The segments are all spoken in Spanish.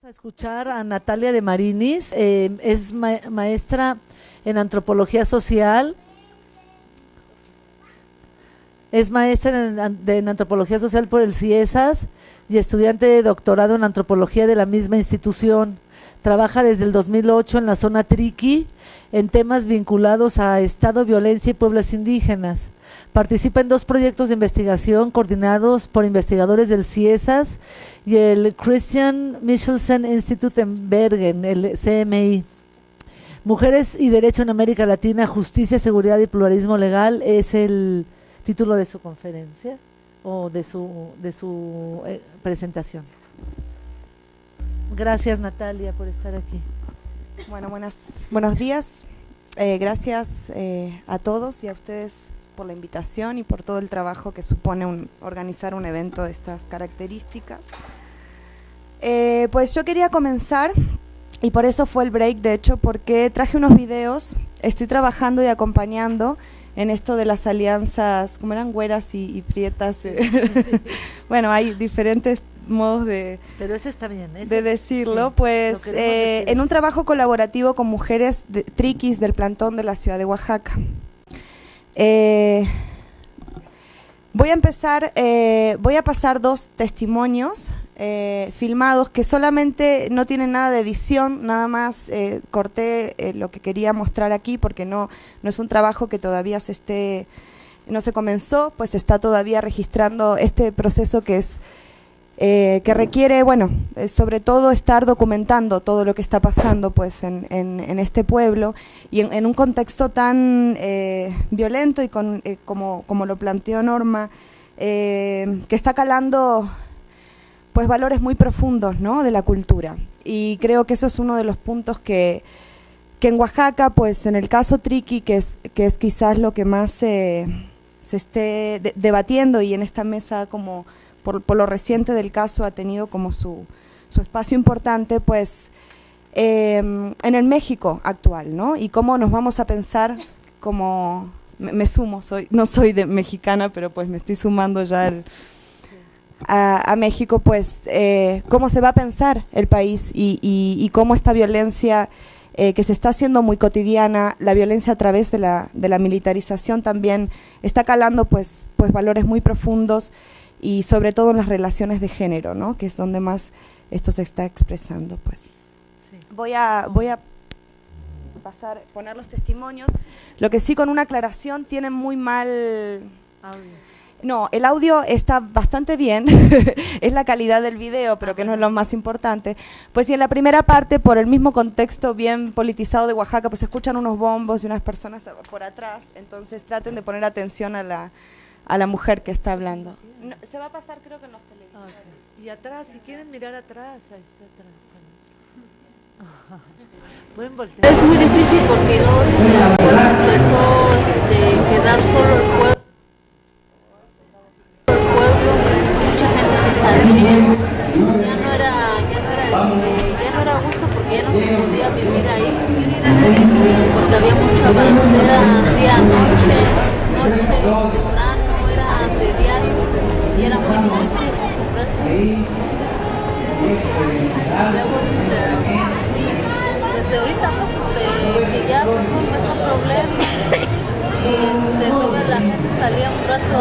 A escuchar a Natalia de Marinis, es maestra en antropología social, es maestra en antropología social por el CIESAS y estudiante de doctorado en antropología de la misma institución. Trabaja desde el 2008 en la zona Triqui en temas vinculados a Estado, violencia y pueblos indígenas. Participa en 2 proyectos de investigación coordinados por investigadores del CIESAS y el Christian Michelsen Institute en Bergen, el CMI. Mujeres y Derecho en América Latina, Justicia, Seguridad y Pluralismo Legal es el título de su conferencia o de su presentación. Gracias, Natalia, por estar aquí. Bueno, buenos días. Gracias a todos y a ustedes por la invitación y por todo el trabajo que supone organizar un evento de estas características. Pues yo quería comenzar, y por eso fue el break, de hecho, porque traje unos videos. Estoy trabajando y acompañando en esto de las alianzas, ¿cómo eran? Güeras y prietas. Sí. Bueno, hay diferentes modos pero ese está bien, de decirlo, sí, pues en un trabajo colaborativo con mujeres triquis del plantón de la ciudad de Oaxaca. Voy a pasar 2 testimonios filmados que solamente no tienen nada de edición, nada más corté lo que quería mostrar aquí porque no es un trabajo que todavía no se comenzó, pues está todavía registrando este proceso que requiere, bueno, sobre todo estar documentando todo lo que está pasando pues en este pueblo y en un contexto tan violento y como lo planteó Norma, que está calando pues valores muy profundos, ¿no?, de la cultura. Y creo que eso es uno de los puntos que en Oaxaca, pues en el caso Triqui, que es quizás lo que más se esté debatiendo, y en esta mesa como por lo reciente del caso ha tenido como su espacio importante, pues en el México actual, ¿no? Y cómo nos vamos a pensar como, me sumo, no soy mexicana, pero pues me estoy sumando ya a México, pues cómo se va a pensar el país y cómo esta violencia que se está haciendo muy cotidiana, la violencia a través de la militarización también está calando pues valores muy profundos, y sobre todo en las relaciones de género, ¿no?, que es donde más esto se está expresando, pues. Sí. Voy a poner los testimonios, lo que sí, con una aclaración, tienen muy mal audio. No, el audio está bastante bien, es la calidad del video, pero que no es lo más importante. Pues y en la primera parte, por el mismo contexto bien politizado de Oaxaca, pues se escuchan unos bombos y unas personas por atrás, entonces traten de poner atención a la mujer que está hablando. No, se va a pasar, creo que en los televisores. Okay. Y atrás, si quieren mirar atrás, ahí está atrás también. Pueden voltear. Es muy difícil porque luego empezó quedar solo el pueblo. Mucha gente se salía. Ya no era gusto porque ya no se podía vivir ahí. Porque había mucha balacera día, noche, temprano. De diario y era muy difícil acostumbrarse. Luego desde ahorita pues que ya empezó un problema y toda la gente salía un rato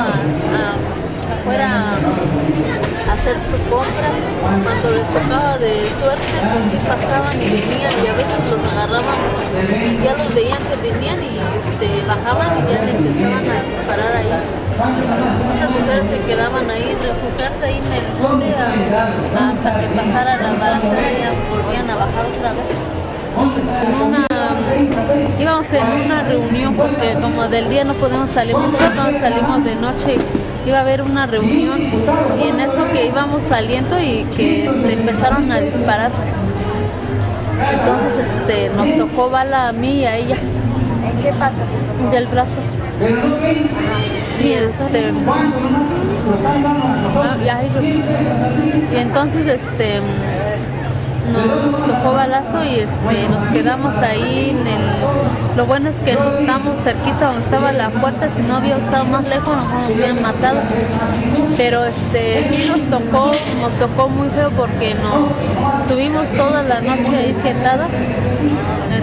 afuera a hacer su compra. Cuando les tocaba de suerte pues sí pasaban y venían, y a veces los agarraban, ya los veían que venían y bajaban y ya le empezaban a disparar ahí. Muchas mujeres se quedaban ahí, refugiarse ahí en el monte hasta que pasara la balacera y ya volvían a bajar otra vez. Íbamos en una reunión porque como del día no podemos salir, nosotros salimos de noche, iba a haber una reunión y en eso que íbamos saliendo y que empezaron a disparar. Entonces nos tocó bala a mí y a ella. ¿En qué parte? Del brazo. Y y entonces nos tocó balazo y nos quedamos ahí lo bueno es que estábamos cerquita donde estaba la puerta, si no había estado más lejos nos hubieran matado, pero sí nos tocó muy feo porque tuvimos toda la noche ahí sentada,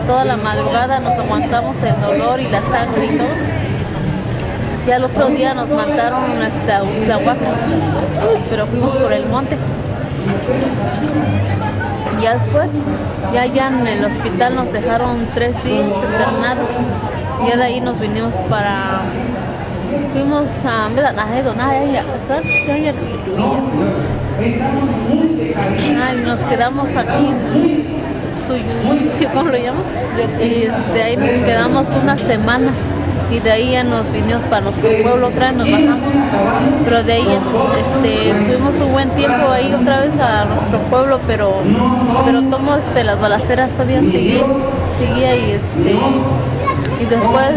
toda la madrugada nos aguantamos el dolor y la sangre y todo. Ya el otro día nos mandaron hasta Uslahuaca, pero fuimos por el monte. Ya después, ya en el hospital nos dejaron 3 días internados. Ya de ahí nos vinimos fuimos a y nos quedamos aquí en Suyucio, ¿cómo lo llaman? Y ahí nos quedamos una semana. Y de ahí ya nos vinimos para nuestro pueblo otra vez, nos bajamos, pero de ahí ya estuvimos un buen tiempo ahí otra vez a nuestro pueblo, pero tomo las balaceras todavía seguía y después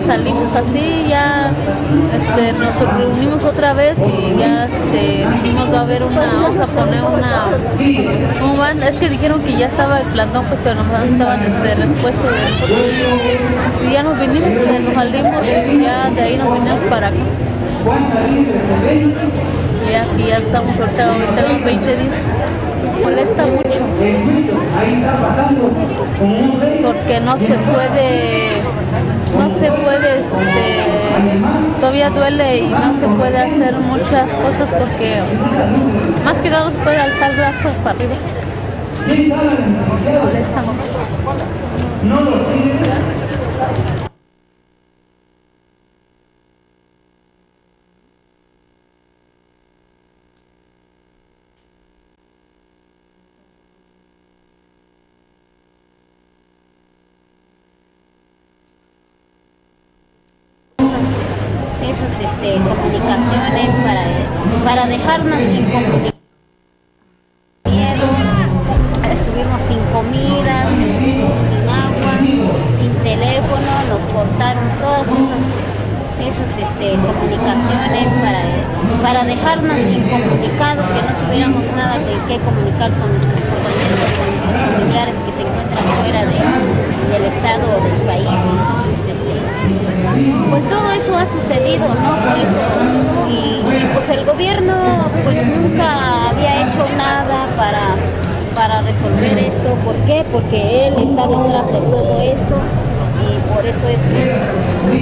salimos así, ya nos reunimos otra vez y ya dijimos vamos a poner es que dijeron que ya estaba el plantón, pues, pero nos estaban respuestos de nosotros y ya nos vinimos, nos salimos y ya de ahí nos vinimos para acá. Y aquí ya estamos ahorita unos 20 días. Molesta mucho porque no se puede todavía duele y no se puede hacer muchas cosas porque más que nada no se puede alzar el brazo para arriba. Molesta mucho. Comunicaciones para dejarnos incomunicados. Estuvimos sin comida, sin agua, sin teléfono, nos cortaron todas esas comunicaciones para dejarnos incomunicados, que no tuviéramos nada que comunicar con nuestros compañeros, con nuestros familiares que se encuentran fuera del estado o del país. Entonces, pues todo eso ha sucedido, ¿no? Por eso, y pues el gobierno pues nunca había hecho nada para resolver esto. ¿Por qué? Porque él está detrás de todo esto y por eso es que pues,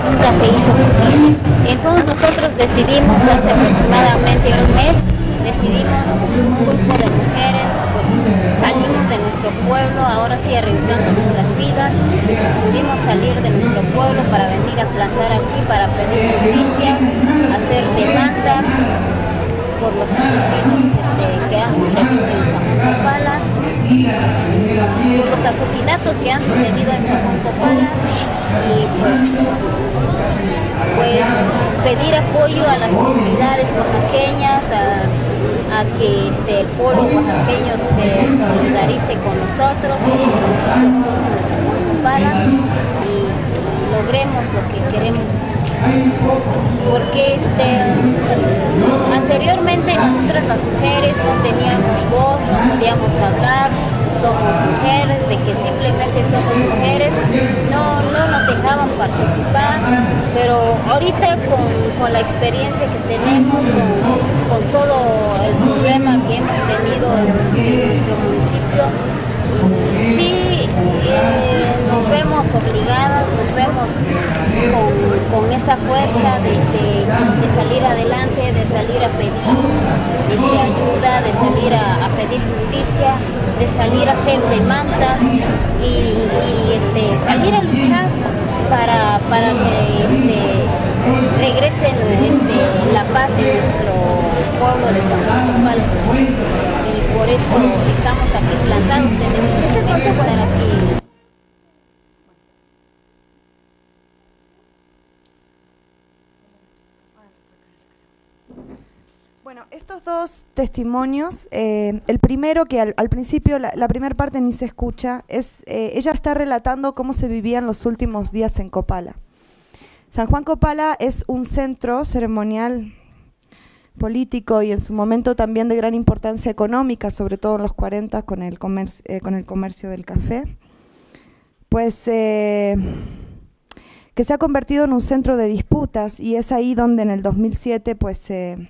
nunca se hizo justicia. Entonces nosotros decidimos hace aproximadamente un mes, un grupo de mujeres, pues salimos de nuestro pueblo, ahora sí arriesgando nuestras vidas, pudimos salir de nuestro pueblo para venir a plantar aquí, para pedir justicia, hacer demandas por los asesinos que han sucedido en San Juan Copala, por los asesinatos que han sucedido en San Juan Copala y pues pedir apoyo a las comunidades oaxaqueñas, a que el pueblo oaxaqueño se solidarice con nosotros, con el municipio autónomo de San Juan Copala y logremos lo que queremos. Porque anteriormente nosotras las mujeres no teníamos voz, no podíamos hablar, somos mujeres, de que simplemente somos mujeres, no nos dejaban participar, pero ahorita con la experiencia que tenemos, con todo el problema que hemos tenido en nuestro municipio, sí nos vemos obligadas, nos vemos con esa fuerza de salir adelante, de salir a pedir ayuda, de salir a pedir justicia, de salir a hacer demandas y salir a luchar para que regrese la paz en nuestro pueblo de San Juan Copala. Y por eso estamos aquí plantados, tenemos que estar aquí. Bueno, estos dos testimonios, el primero que al principio, la primera parte ni se escucha, ella está relatando cómo se vivían los últimos días en Copala. San Juan Copala es un centro ceremonial político y en su momento también de gran importancia económica, sobre todo en los 40 con el comercio del café, pues que se ha convertido en un centro de disputas, y es ahí donde en el 2007 pues se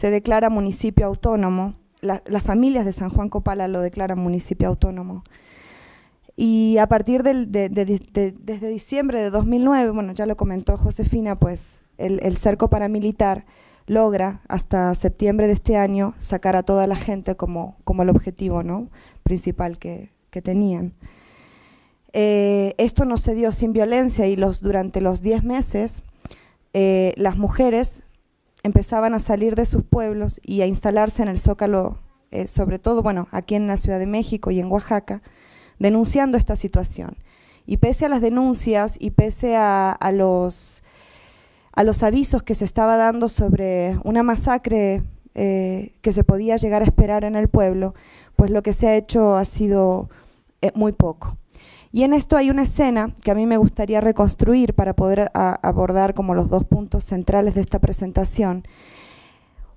declara municipio autónomo. Las familias de San Juan Copala lo declaran municipio autónomo. Y a partir desde diciembre de 2009, bueno, ya lo comentó Josefina, pues el cerco paramilitar logra hasta septiembre de este año sacar a toda la gente como el objetivo, ¿no?, principal que tenían. Esto no se dio sin violencia, y durante los 10 meses las mujeres empezaban a salir de sus pueblos y a instalarse en el Zócalo, sobre todo, bueno, aquí en la Ciudad de México y en Oaxaca, denunciando esta situación. Y pese a las denuncias y pese a los avisos que se estaba dando sobre una masacre que se podía llegar a esperar en el pueblo, pues lo que se ha hecho ha sido muy poco. Y en esto hay una escena que a mí me gustaría reconstruir para poder abordar como los dos puntos centrales de esta presentación.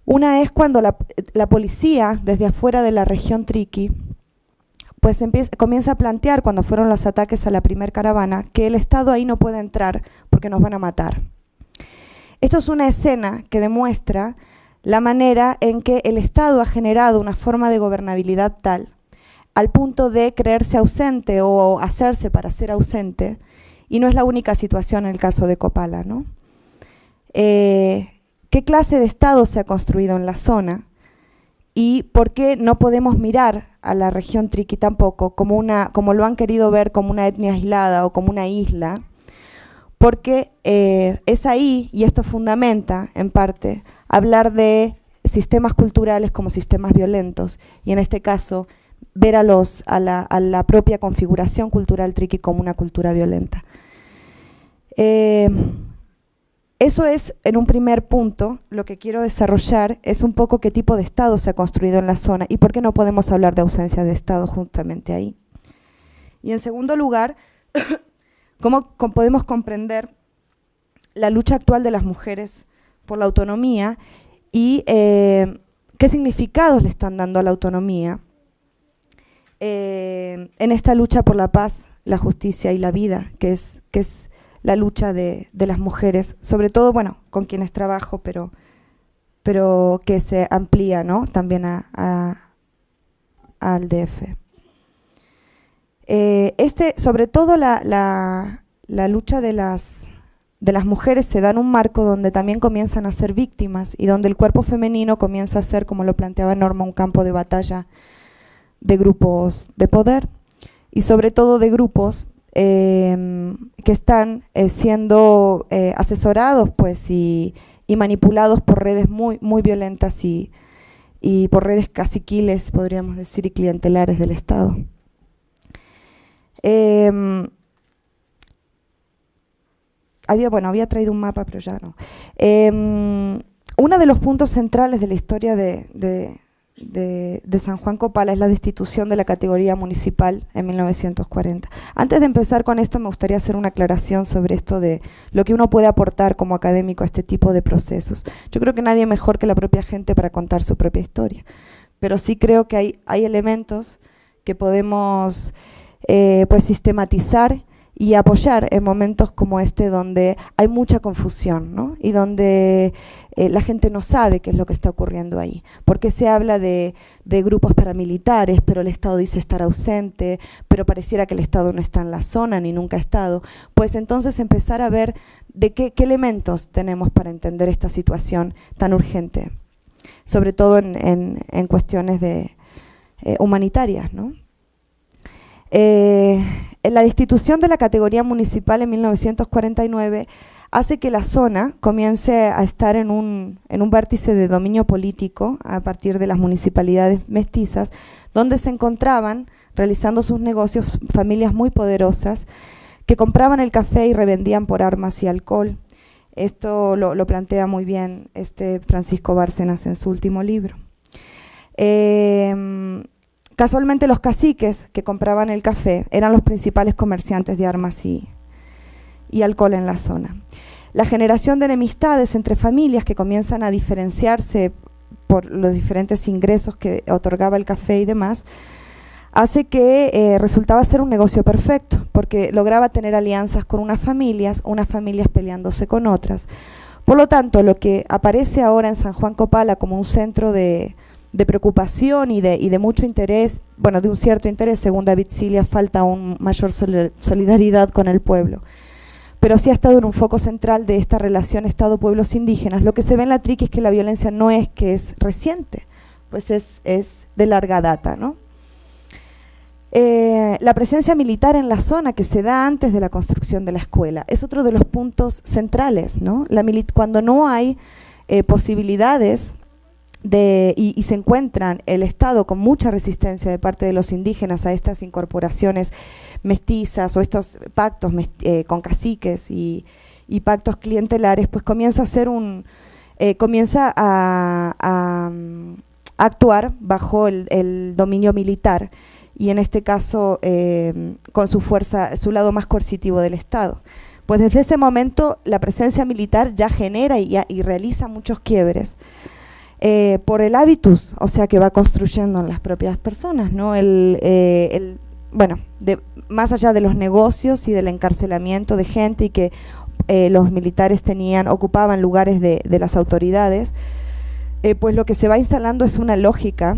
Una es cuando la policía, desde afuera de la región Triqui, pues comienza a plantear, cuando fueron los ataques a la primer caravana, que el Estado ahí no puede entrar porque nos van a matar. Esto es una escena que demuestra la manera en que el Estado ha generado una forma de gobernabilidad tal, al punto de creerse ausente o hacerse para ser ausente, y no es la única situación en el caso de Copala, ¿no? ¿Qué clase de Estado se ha construido en la zona? ¿Y por qué no podemos mirar a la región Triqui tampoco como lo han querido ver, como una etnia aislada o como una isla? Porque es ahí, y esto fundamenta en parte, hablar de sistemas culturales como sistemas violentos, y en este caso ver a la propia configuración cultural Triqui como una cultura violenta. Eso es, en un primer punto, lo que quiero desarrollar es un poco qué tipo de Estado se ha construido en la zona y por qué no podemos hablar de ausencia de Estado justamente ahí. Y en segundo lugar, cómo podemos comprender la lucha actual de las mujeres por la autonomía y qué significados le están dando a la autonomía en esta lucha por la paz, la justicia y la vida, que es la lucha de las mujeres, sobre todo, bueno, con quienes trabajo, pero que se amplía, ¿no?, también al DF. Sobre todo la lucha de las mujeres se da en un marco donde también comienzan a ser víctimas y donde el cuerpo femenino comienza a ser, como lo planteaba Norma, un campo de batalla de grupos de poder y sobre todo de grupos que están siendo asesorados, pues, y manipulados por redes muy, muy violentas y por redes caciquiles, podríamos decir, y clientelares del Estado. Había traído un mapa, pero ya no. Uno de los puntos centrales de la historia de San Juan Copala es la destitución de la categoría municipal en 1940. Antes de empezar con esto, me gustaría hacer una aclaración sobre esto de lo que uno puede aportar como académico a este tipo de procesos. Yo creo que nadie mejor que la propia gente para contar su propia historia, pero sí creo que hay elementos que podemos pues sistematizar y apoyar en momentos como este donde hay mucha confusión, ¿no?, y donde la gente no sabe qué es lo que está ocurriendo ahí. Porque se habla de grupos paramilitares, pero el Estado dice estar ausente, pero pareciera que el Estado no está en la zona ni nunca ha estado. Pues entonces empezar a ver de qué elementos tenemos para entender esta situación tan urgente, sobre todo en cuestiones humanitarias, ¿no? La destitución de la categoría municipal en 1949 hace que la zona comience a estar en un vértice de dominio político a partir de las municipalidades mestizas, donde se encontraban realizando sus negocios familias muy poderosas que compraban el café y revendían por armas y alcohol. Esto lo plantea muy bien Francisco Bárcenas en su último libro. Casualmente los caciques que compraban el café eran los principales comerciantes de armas y alcohol en la zona. La generación de enemistades entre familias que comienzan a diferenciarse por los diferentes ingresos que otorgaba el café y demás, hace que resultaba ser un negocio perfecto, porque lograba tener alianzas con unas familias peleándose con otras. Por lo tanto, lo que aparece ahora en San Juan Copala como un centro de preocupación y de mucho interés, bueno, de un cierto interés, según David Cilia, falta aún mayor solidaridad con el pueblo. Pero sí ha estado en un foco central de esta relación Estado-pueblos indígenas. Lo que se ve en la Triqui es que la violencia no es que es reciente, pues es de larga data, ¿no? La presencia militar en la zona que se da antes de la construcción de la escuela es otro de los puntos centrales, ¿no? Cuando no hay posibilidades y se encuentran el Estado con mucha resistencia de parte de los indígenas a estas incorporaciones mestizas o estos pactos con caciques y pactos clientelares, pues comienza a actuar bajo el dominio militar, y en este caso con su fuerza, su lado más coercitivo del Estado. Pues desde ese momento la presencia militar ya genera y realiza muchos quiebres por el hábitus, o sea, que va construyendo en las propias personas, ¿no? Bueno, más allá de los negocios y del encarcelamiento de gente y que los militares ocupaban lugares de las autoridades, pues lo que se va instalando es una lógica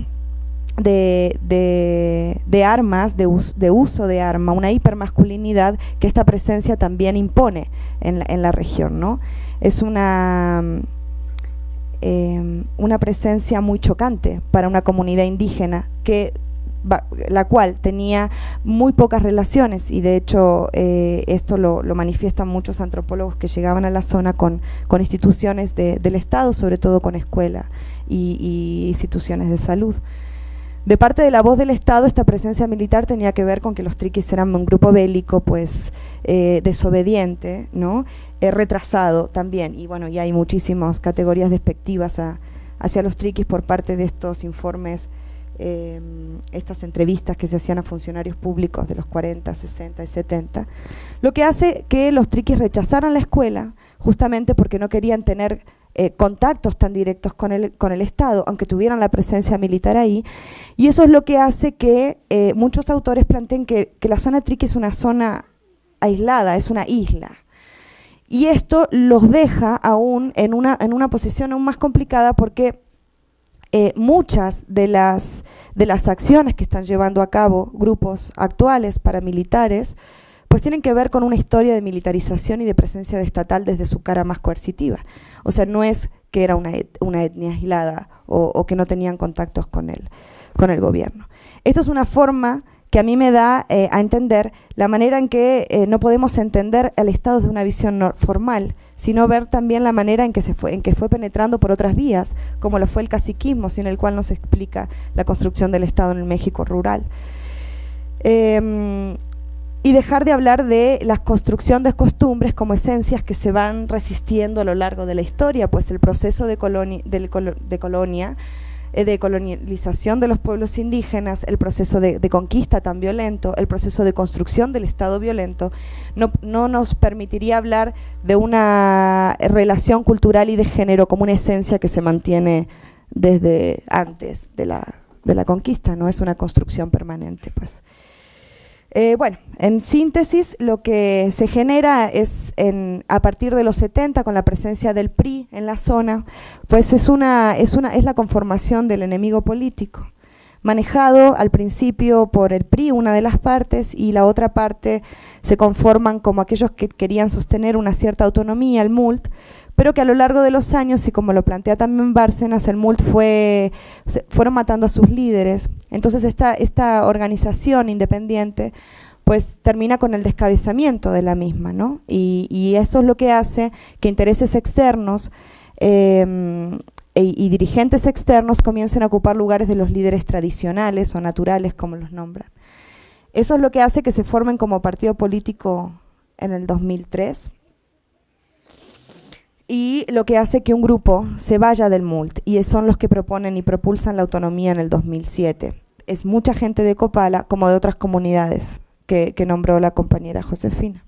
de armas, de uso de arma, una hipermasculinidad que esta presencia también impone en la región, ¿no? Es una presencia muy chocante para una comunidad indígena la cual tenía muy pocas relaciones, y de hecho esto lo manifiestan muchos antropólogos que llegaban a la zona con instituciones del Estado, sobre todo con escuela y instituciones de salud. De parte de la voz del Estado, esta presencia militar tenía que ver con que los triquis eran un grupo bélico, pues desobediente, ¿no? Retrasado también, y bueno, ya hay muchísimas categorías despectivas hacia los triquis por parte de estos informes, estas entrevistas que se hacían a funcionarios públicos de los 40, 60 y 70, lo que hace que los triquis rechazaran la escuela, justamente porque no querían tener contactos tan directos con el Estado, aunque tuvieran la presencia militar ahí, y eso es lo que hace que muchos autores planteen que la zona triqui es una zona aislada, es una isla. Y esto los deja aún en una posición aún más complicada, porque muchas de las acciones que están llevando a cabo grupos actuales paramilitares pues tienen que ver con una historia de militarización y de presencia estatal desde su cara más coercitiva. O sea, no es que era una etnia aislada o que no tenían contactos con el gobierno. Esto es una forma que a mí me da a entender la manera en que no podemos entender al Estado desde una visión formal, sino ver también la manera en que fue penetrando por otras vías, como lo fue el caciquismo, sin el cual nos explica la construcción del Estado en el México rural. Y dejar de hablar de la construcción de costumbres como esencias que se van resistiendo a lo largo de la historia, pues el proceso de colonialización de los pueblos indígenas, el proceso de conquista tan violento, el proceso de construcción del Estado violento, no nos permitiría hablar de una relación cultural y de género como una esencia que se mantiene desde antes de la conquista, no es una construcción permanente, pues. Bueno, en síntesis, lo que se genera es a partir de los 70, con la presencia del PRI en la zona, pues es la conformación del enemigo político, manejado al principio por el PRI, una de las partes, y la otra parte se conforman como aquellos que querían sostener una cierta autonomía, el MULT, pero que a lo largo de los años, y como lo plantea también Bárcenas, el MULT fueron matando a sus líderes. Entonces esta organización independiente pues termina con el descabezamiento de la misma, ¿no? Y eso es lo que hace que intereses externos y dirigentes externos comiencen a ocupar lugares de los líderes tradicionales o naturales, como los nombran. Eso es lo que hace que se formen como partido político en el 2003. Y lo que hace que un grupo se vaya del MULT, y son los que proponen y propulsan la autonomía en el 2007. Es mucha gente de Copala, como de otras comunidades que nombró la compañera Josefina.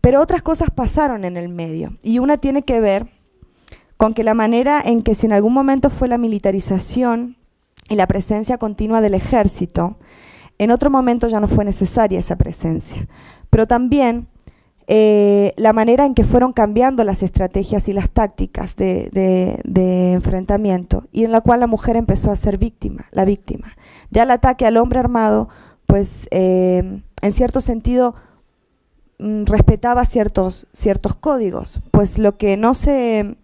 Pero otras cosas pasaron en el medio, y una tiene que ver con que la manera en que si en algún momento fue la militarización y la presencia continua del ejército, en otro momento ya no fue necesaria esa presencia. Pero también la manera en que fueron cambiando las estrategias y las tácticas de enfrentamiento, y en la cual la mujer empezó a ser la víctima. Ya el ataque al hombre armado, pues en cierto sentido respetaba ciertos códigos, pues lo que no se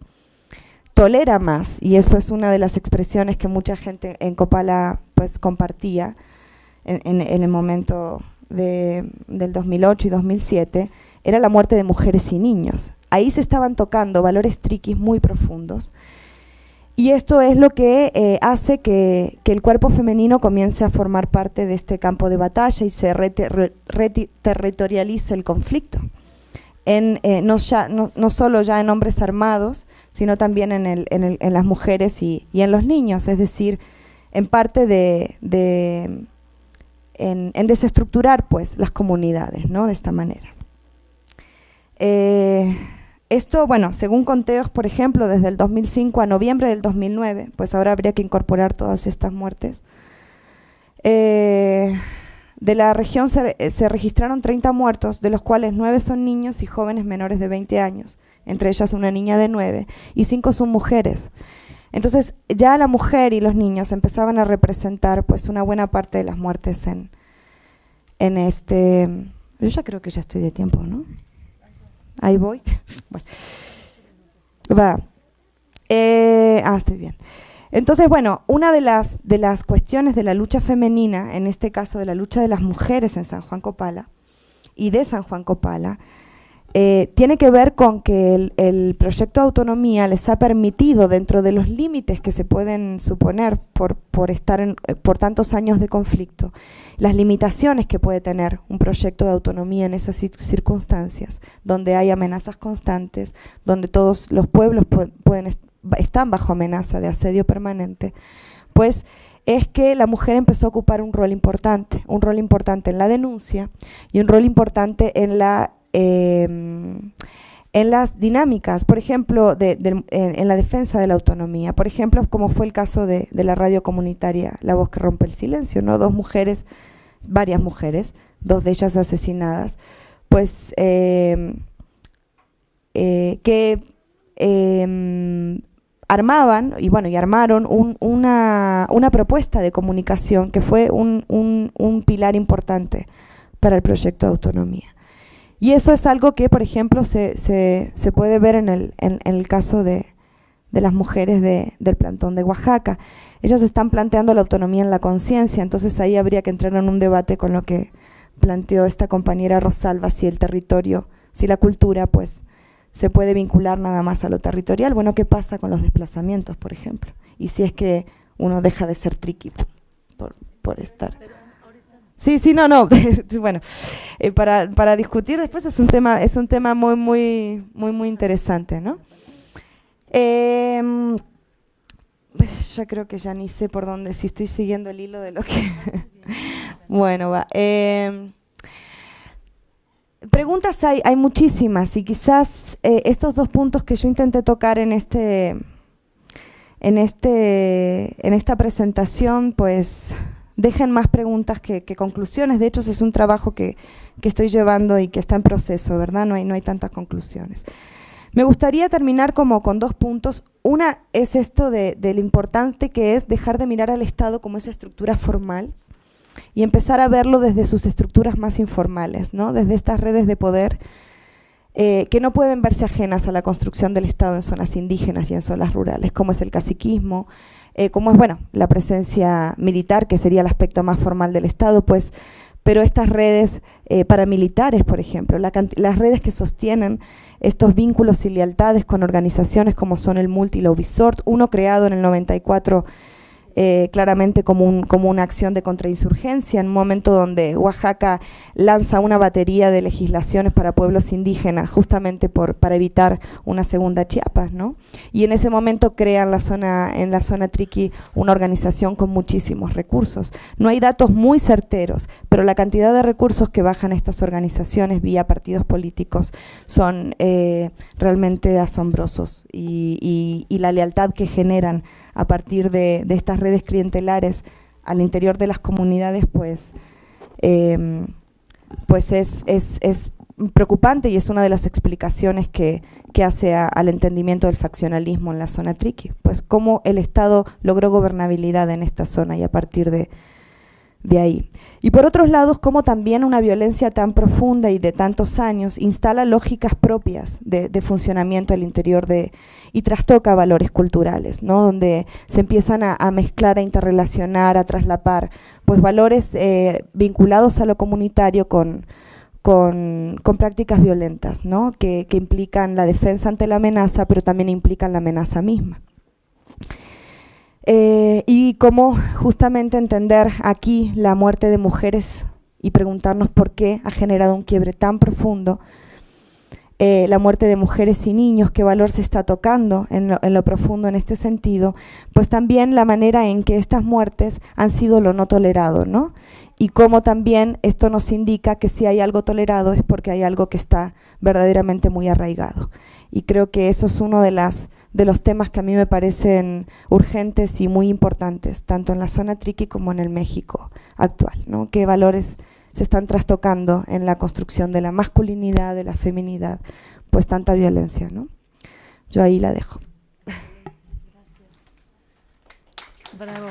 tolera más, y eso es una de las expresiones que mucha gente en Copala pues compartía en el momento del 2008 y 2007, era la muerte de mujeres y niños. Ahí se estaban tocando valores triquis muy profundos, y esto es lo que hace que el cuerpo femenino comience a formar parte de este campo de batalla y se reterritorialice el conflicto. No solo ya en hombres armados, sino también en las mujeres y en los niños, es decir, en parte en desestructurar pues las comunidades, ¿no? De esta manera. Esto, bueno, según conteos, por ejemplo, desde el 2005 a noviembre del 2009, pues ahora habría que incorporar todas estas muertes, de la región se registraron 30 muertos, de los cuales 9 son niños y jóvenes menores de 20 años, entre ellas una niña de 9, y 5 son mujeres. Entonces ya la mujer y los niños empezaban a representar pues una buena parte de las muertes en este... Yo ya creo que ya estoy de tiempo, ¿no? Ahí voy. Bueno. Va. Estoy bien. Entonces, bueno, una de las cuestiones de la lucha femenina, en este caso de la lucha de las mujeres en San Juan Copala y de San Juan Copala, tiene que ver con que el proyecto de autonomía les ha permitido, dentro de los límites que se pueden suponer por estar por tantos años de conflicto, las limitaciones que puede tener un proyecto de autonomía en esas circunstancias, donde hay amenazas constantes, donde todos los pueblos están bajo amenaza de asedio permanente, pues es que la mujer empezó a ocupar un rol importante en la denuncia y un rol importante en las dinámicas, por ejemplo, en la defensa de la autonomía. Por ejemplo, como fue el caso de la radio comunitaria La Voz que Rompe el Silencio, ¿no? Varias mujeres, 2 de ellas asesinadas, pues que armaban y armaron una propuesta de comunicación que fue un pilar importante para el proyecto de autonomía. Y eso es algo que, por ejemplo, se puede ver en el caso de las mujeres del plantón de Oaxaca. Ellas están planteando la autonomía en la conciencia, entonces ahí habría que entrar en un debate con lo que planteó esta compañera Rosalba, si el territorio, si la cultura, pues, se puede vincular nada más a lo territorial. Bueno, ¿qué pasa con los desplazamientos, por ejemplo? Y si es que uno deja de ser triqui por estar... Sí, no. Bueno, para discutir después es un tema muy interesante, ¿no? Ya creo que ya ni sé por dónde, si estoy siguiendo el hilo de lo que... Bueno, va. Preguntas hay muchísimas, y quizás estos 2 puntos que yo intenté tocar en esta presentación, pues dejen más preguntas que conclusiones. De hecho, ese es un trabajo que estoy llevando y que está en proceso, ¿verdad? No hay tantas conclusiones. Me gustaría terminar como con 2 puntos. Una es esto de lo importante que es dejar de mirar al Estado como esa estructura formal y empezar a verlo desde sus estructuras más informales, ¿no? Desde estas redes de poder que no pueden verse ajenas a la construcción del Estado en zonas indígenas y en zonas rurales, como es el caciquismo, como es, bueno, la presencia militar, que sería el aspecto más formal del Estado, pues, pero estas redes paramilitares, por ejemplo, las redes que sostienen estos vínculos y lealtades con organizaciones como son el Multi y la Ubisoft, uno creado en el 94 claramente como una acción de contrainsurgencia, en un momento donde Oaxaca lanza una batería de legislaciones para pueblos indígenas, justamente para evitar una segunda Chiapas, ¿no? Y en ese momento crea en la zona Triqui una organización con muchísimos recursos. No hay datos muy certeros, pero la cantidad de recursos que bajan estas organizaciones vía partidos políticos son realmente asombrosos, y la lealtad que generan a partir de estas redes clientelares al interior de las comunidades, pues es preocupante, y es una de las explicaciones que hace al entendimiento del faccionalismo en la zona Triqui, pues cómo el Estado logró gobernabilidad en esta zona y a partir de ahí. Y por otros lados, cómo también una violencia tan profunda y de tantos años instala lógicas propias de funcionamiento al interior y trastoca valores culturales, ¿no? Donde se empiezan a mezclar, a interrelacionar, a traslapar, pues valores vinculados a lo comunitario con prácticas violentas, ¿no? Que implican la defensa ante la amenaza, pero también implican la amenaza misma. Y cómo justamente entender aquí la muerte de mujeres y preguntarnos por qué ha generado un quiebre tan profundo, la muerte de mujeres y niños, qué valor se está tocando en lo profundo en este sentido, pues también la manera en que estas muertes han sido lo no tolerado, ¿no? Y cómo también esto nos indica que si hay algo tolerado es porque hay algo que está verdaderamente muy arraigado. Y creo que eso es uno de los temas que a mí me parecen urgentes y muy importantes, tanto en la zona Triqui como en el México actual, ¿no? Qué valores se están trastocando en la construcción de la masculinidad, de la feminidad, pues tanta violencia, ¿no? Yo ahí la dejo. Bravo.